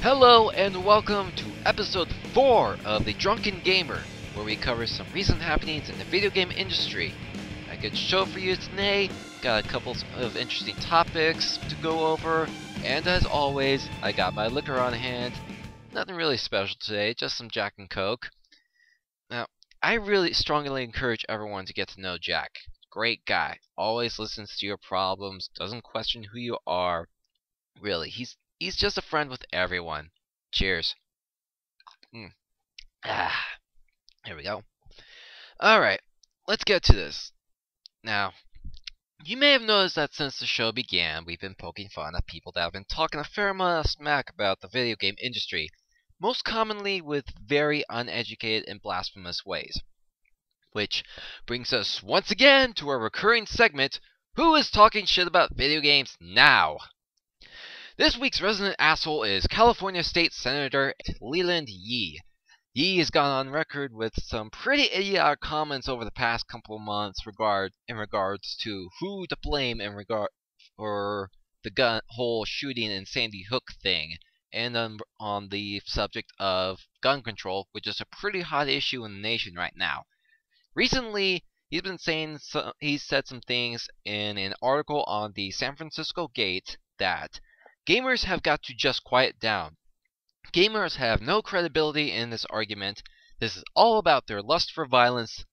Hello and welcome to episode 4 of the Drunken Gamer, where we cover some recent happenings in the video game industry. A good show for you today, got a couple of interesting topics to go over, and as always, I got my liquor on hand. Nothing really special today, just some Jack and Coke. Now, I really strongly encourage everyone to get to know Jack. Great guy, always listens to your problems, doesn't question who you are. Really, he's just a friend with everyone. Cheers. Here we go. Alright, let's get to this. Now, you may have noticed that since the show began, we've been poking fun at people that have been talking a fair amount of smack about the video game industry, most commonly with very uneducated and blasphemous ways. Which brings us once again to our recurring segment, Who is Talking Shit About Video Games Now? This week's resident asshole is California State Senator Leland Yee. Yee has gone on record with some pretty idiotic comments over the past couple of months in regards to who to blame for the whole shooting in Sandy Hook thing, and on the subject of gun control, which is a pretty hot issue in the nation right now. Recently, he's said some things in an article on the San Francisco Gate that gamers have got to just quiet down. Gamers have no credibility in this argument. This is all about their lust for violence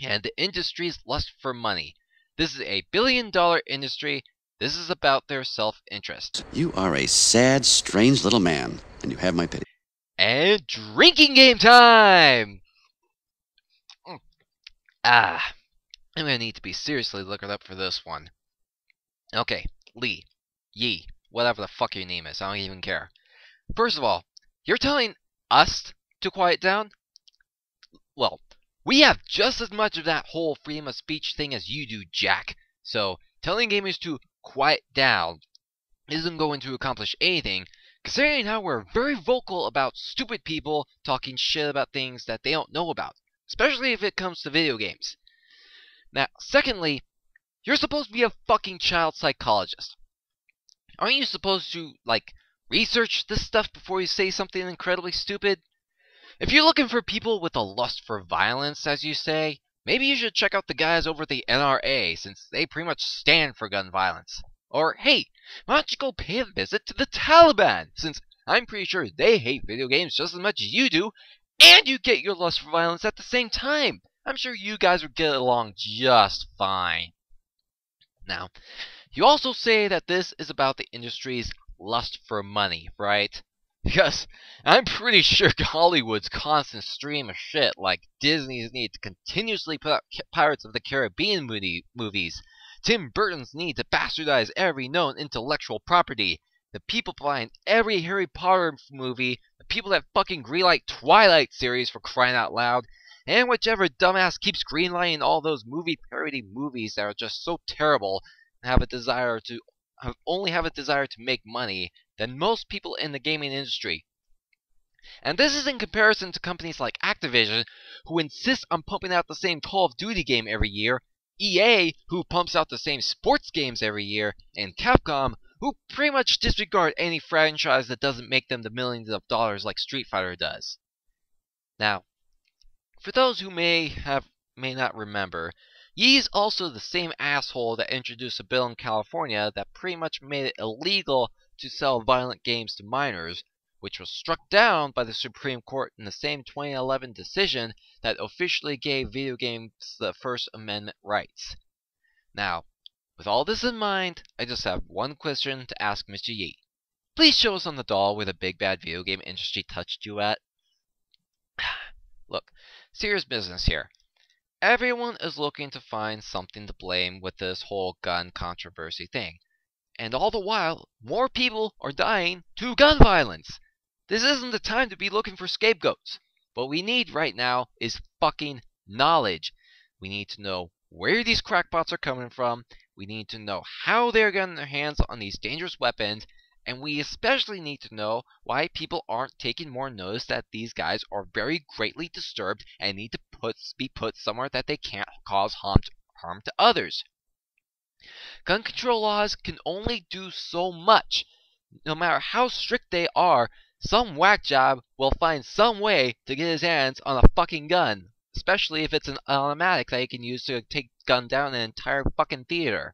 and the industry's lust for money. This is a billion-dollar industry. This is about their self-interest. You are a sad, strange little man, and you have my pity. And drinking game time! I'm gonna need to be seriously looking up for this one. Okay, Yee, whatever the fuck your name is, I don't even care. First of all, you're telling us to quiet down? Well, we have just as much of that whole freedom of speech thing as you do, Jack. So, telling gamers to quiet down isn't going to accomplish anything, considering how we're very vocal about stupid people talking shit about things that they don't know about, especially if it comes to video games. Now, secondly, you're supposed to be a fucking child psychologist. Aren't you supposed to, research this stuff before you say something incredibly stupid? If you're looking for people with a lust for violence, as you say, maybe you should check out the guys over at the NRA, since they pretty much stand for gun violence. Or, hey, why don't you go pay a visit to the Taliban, since I'm pretty sure they hate video games just as much as you do, and you get your lust for violence at the same time. I'm sure you guys would get along just fine. Now, you also say that this is about the industry's lust for money, right? Because I'm pretty sure Hollywood's constant stream of shit, like Disney's need to continuously put out Pirates of the Caribbean movies, Tim Burton's need to bastardize every known intellectual property, the people behind every Harry Potter movie, the people that fucking greenlight Twilight series for crying out loud, and whichever dumbass keeps greenlighting all those movie parody movies that are just so terrible and have a desire to make money than most people in the gaming industry. And this is in comparison to companies like Activision, who insist on pumping out the same Call of Duty game every year, EA, who pumps out the same sports games every year, and Capcom, who pretty much disregard any franchise that doesn't make them the millions of dollars like Street Fighter does. Now, for those who may not remember, Yee's also the same asshole that introduced a bill in California that pretty much made it illegal to sell violent games to minors, which was struck down by the Supreme Court in the same 2011 decision that officially gave video games the First Amendment rights. Now, with all this in mind, I just have one question to ask Mr. Yee. Please show us on the doll where the big bad video game industry touched you at. Look, serious business here. Everyone is looking to find something to blame with this whole gun controversy thing. And all the while, more people are dying to gun violence. This isn't the time to be looking for scapegoats. What we need right now is fucking knowledge. We need to know where these crackpots are coming from. We need to know how they're getting their hands on these dangerous weapons. And we especially need to know why people aren't taking more notice that these guys are very greatly disturbed and need to be put somewhere that they can't cause harm to others. Gun control laws can only do so much. No matter how strict they are, some whack job will find some way to get his hands on a fucking gun. Especially if it's an automatic that he can use to gun down an entire fucking theater.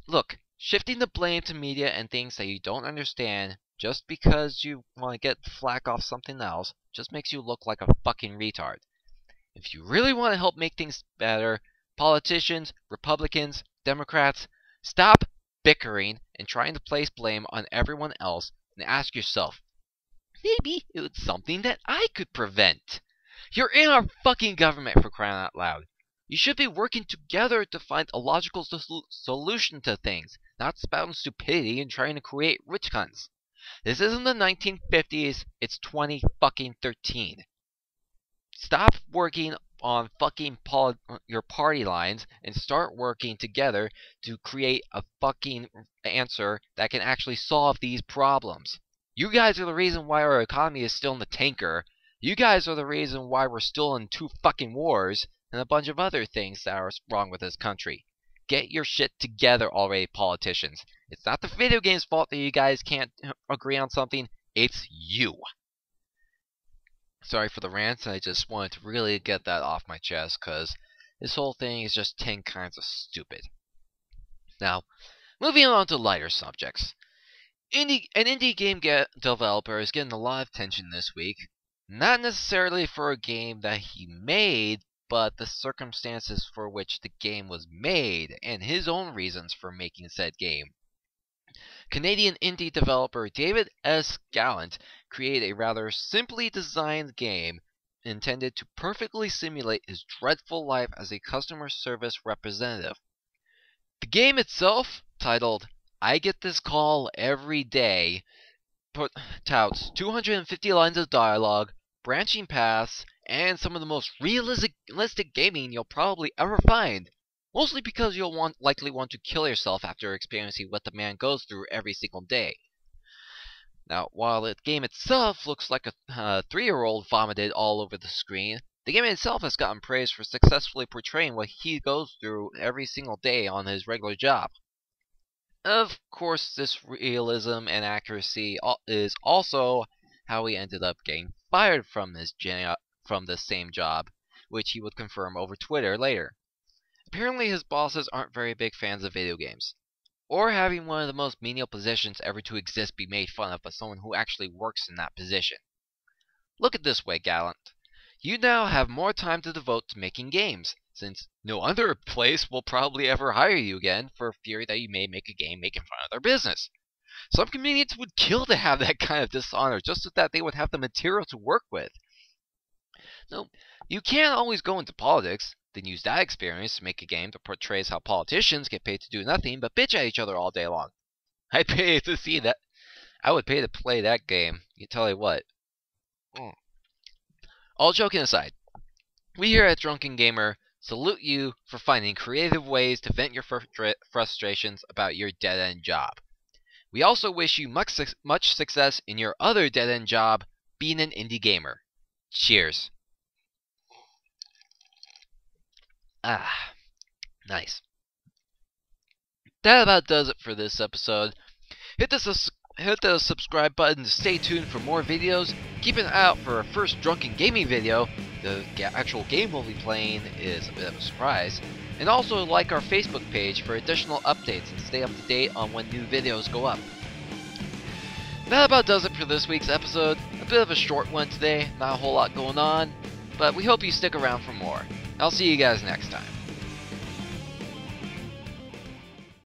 Look, shifting the blame to media and things that you don't understand just because you want to get flack off something else just makes you look like a fucking retard. If you really want to help make things better, politicians, Republicans, Democrats, stop bickering and trying to place blame on everyone else and ask yourself, maybe it's something that I could prevent. You're in our fucking government, for crying out loud. You should be working together to find a logical solution to things, not spouting stupidity and trying to create witch hunts. This isn't the 1950s, it's 2013. Stop working on fucking your party lines and start working together to create a fucking answer that can actually solve these problems. You guys are the reason why our economy is still in the tanker. You guys are the reason why we're still in 2 fucking wars and a bunch of other things that are wrong with this country. Get your shit together already, politicians. It's not the video game's fault that you guys can't agree on something. It's you. Sorry for the rant. I just wanted to really get that off my chest because this whole thing is just 10 kinds of stupid. Now, moving on to lighter subjects. An indie game developer is getting a lot of attention this week. Not necessarily for a game that he made, but the circumstances for which the game was made, and his own reasons for making said game. Canadian indie developer David S. Gallant created a rather simply designed game intended to perfectly simulate his dreadful life as a customer service representative. The game itself, titled I Get This Call Every Day, touts 250 lines of dialogue, branching paths, and some of the most realistic gaming you'll probably ever find. Mostly because you'll likely want to kill yourself after experiencing what the man goes through every single day. Now, while the game itself looks like a 3-year-old vomited all over the screen, the game itself has gotten praise for successfully portraying what he goes through every single day on his regular job. Of course, this realism and accuracy is also how he ended up getting fired from this same job, which he would confirm over Twitter later. Apparently his bosses aren't very big fans of video games, or having one of the most menial positions ever to exist be made fun of by someone who actually works in that position. Look at it this way, Gallant. You now have more time to devote to making games, since no other place will probably ever hire you again for fear that you may make a game making fun of their business. Some comedians would kill to have that kind of dishonor just so that they would have the material to work with. No, you can't always go into politics, then use that experience to make a game that portrays how politicians get paid to do nothing but bitch at each other all day long. I'd pay to see that. I would pay to play that game. You tell you what. All joking aside, we here at Drunken Gamer salute you for finding creative ways to vent your frustrations about your dead-end job. We also wish you much success in your other dead-end job, being an indie gamer. Cheers. Ah, nice. That about does it for this episode. Hit the subscribe button to stay tuned for more videos. Keep an eye out for our first Drunken Gaming video. The actual game we'll be playing is a bit of a surprise. And also like our Facebook page for additional updates and stay up to date on when new videos go up. That about does it for this week's episode. A bit of a short one today, not a whole lot going on, but we hope you stick around for more. I'll see you guys next time.